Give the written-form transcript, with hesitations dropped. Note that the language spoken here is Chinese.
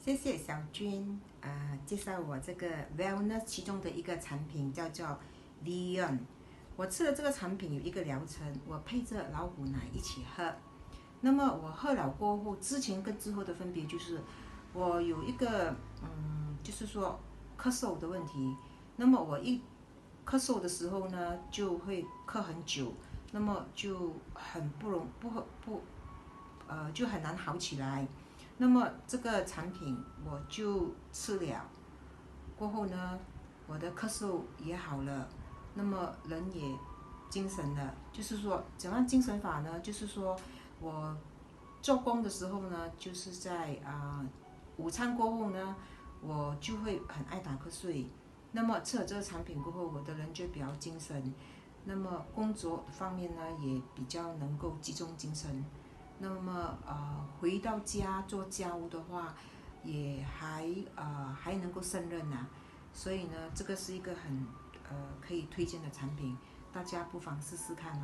谢谢小军介绍我这个 Wellness 其中的一个产品叫做 Leon。我吃了这个产品有一个疗程，我配着老虎奶一起喝。那么我喝了过后，之前跟之后的分别就是，我有一个就是说咳嗽的问题。那么我一咳嗽的时候呢，就会咳很久，那么就很不容不不就很难好起来。那么这个产品我就吃了，过后呢，我的咳嗽也好了，那么人也精神了。就是说怎样精神法呢？就是说我做工的时候呢，就是在午餐过后呢，我就会很爱打瞌睡。那么吃了这个产品过后，我的人就比较精神，那么工作方面呢也比较能够集中精神。那么回到家做家务的话，也还能够胜任所以呢，这个是一个很可以推荐的产品，大家不妨试试看